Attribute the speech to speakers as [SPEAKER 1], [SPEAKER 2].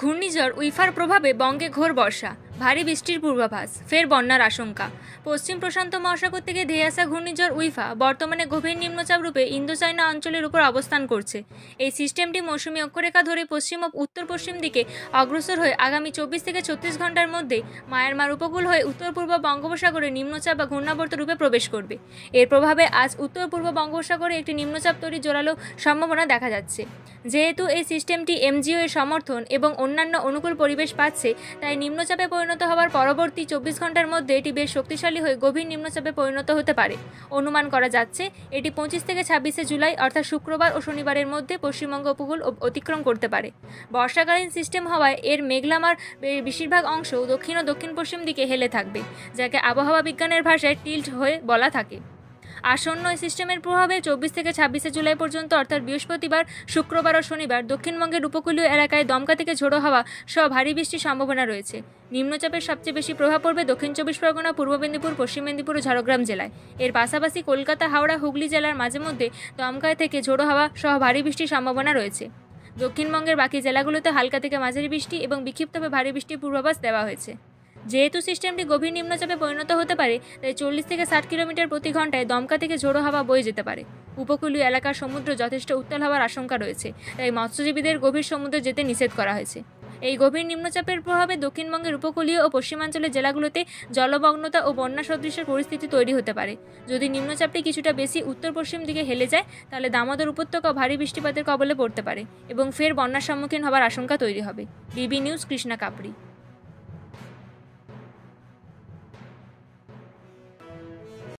[SPEAKER 1] ঘূর্ণিঝড় উইফার প্রভাবে বঙ্গে ঘোর বর্ষা, ভারী বৃষ্টির পূর্বাভাস, ফের বন্যার আশঙ্কা। পশ্চিম প্রশান্ত মহাসাগর থেকে ধেয়ে আসা ঘূর্ণিঝড় উইফা বর্তমানে গভীর নিম্নচাপ রূপে ইন্দো চায়না অঞ্চলের উপর অবস্থান করছে। এই সিস্টেমটি মৌসুমী অক্ষরেখা ধরে পশ্চিম ও উত্তর পশ্চিম দিকে অগ্রসর হয়ে আগামী 24 থেকে 36 ঘন্টার মধ্যে মায়ানমার উপকূল হয়ে উত্তর পূর্ব বঙ্গোপসাগরে নিম্নচাপ বা ঘূর্ণাবর্ত রূপে প্রবেশ করবে। এর প্রভাবে আজ উত্তর পূর্ব বঙ্গোপসাগরে একটি নিম্নচাপ তৈরির জোরালো সম্ভাবনা দেখা যাচ্ছে। যেহেতু এই সিস্টেমটি এমজিও এর সমর্থন এবং অন্যান্য অনুকূল পরিবেশ পাচ্ছে, তাই নিম্নচাপে পরিণত হওয়ার পরবর্তী 24 ঘন্টার মধ্যে এটি বেশ শক্তিশালী হয়ে গভীর নিম্নচাপে পরিণত হতে পারে। অনুমান করা যাচ্ছে এটি 25 থেকে 26 জুলাই অর্থাৎ শুক্রবার ও শনিবারের মধ্যে পশ্চিমবঙ্গ উপকূল অতিক্রম করতে পারে। বর্ষাকালীন সিস্টেম হওয়ায় এর মেঘলামার বেশিরভাগ অংশ দক্ষিণ ও দক্ষিণ পশ্চিম দিকে হেলে থাকবে, যাকে আবহাওয়া বিজ্ঞানের ভাষায় টিল্ট হয়ে বলা থাকে। আসন্ন এই সিস্টেমের প্রভাবে 24 থেকে 26 জুলাই পর্যন্ত অর্থাৎ বৃহস্পতিবার, শুক্রবার ও শনিবার দক্ষিণবঙ্গের উপকূলীয় এলাকায় দমকা থেকে ঝোড়ো হাওয়া সহ ভারী বৃষ্টির সম্ভাবনা রয়েছে। নিম্নচাপের সবচেয়ে বেশি প্রভাব পড়বে দক্ষিণ 24 পরগনা, পূর্ব মেদিনীপুর, পশ্চিম মেদিনীপুর ও ঝাড়গ্রাম জেলায়। এর পাশাপাশি কলকাতা, হাওড়া, হুগলি জেলার মাঝে মধ্যে দমকা থেকে ঝোড়ো হাওয়া সহ ভারী বৃষ্টির সম্ভাবনা রয়েছে। দক্ষিণবঙ্গের বাকি জেলাগুলোতে হালকা থেকে মাঝারি বৃষ্টি এবং বিক্ষিপ্তভাবে ভারী বৃষ্টির পূর্বাভাস দেওয়া হয়েছে। যেহেতু সিস্টেমটি গভীর নিম্নচাপে পরিণত হতে পারে, তাই 40 থেকে 60 কিলোমিটার প্রতি ঘন্টায় দমকা থেকে ঝোড়ো হাওয়া বয়ে যেতে পারে। উপকূলীয় এলাকার সমুদ্র যথেষ্ট উত্তাল হওয়ার আশঙ্কা রয়েছে, তাই মৎস্যজীবীদের গভীর সমুদ্রে যেতে নিষেধ করা হয়েছে। এই গভীর নিম্নচাপের প্রভাবে দক্ষিণবঙ্গের উপকূলীয় ও পশ্চিমাঞ্চলের জেলাগুলোতে জলমগ্নতা ও বন্যা সদৃশের পরিস্থিতি তৈরি হতে পারে। যদি নিম্নচাপটি কিছুটা বেশি উত্তর পশ্চিম দিকে হেলে যায়, তাহলে দামোদর উপত্যকা ভারী বৃষ্টিপাতের কবলে পড়তে পারে এবং ফের বন্যার সম্মুখীন হওয়ার আশঙ্কা তৈরি হবে। DB news, Krishna কাপড়ি।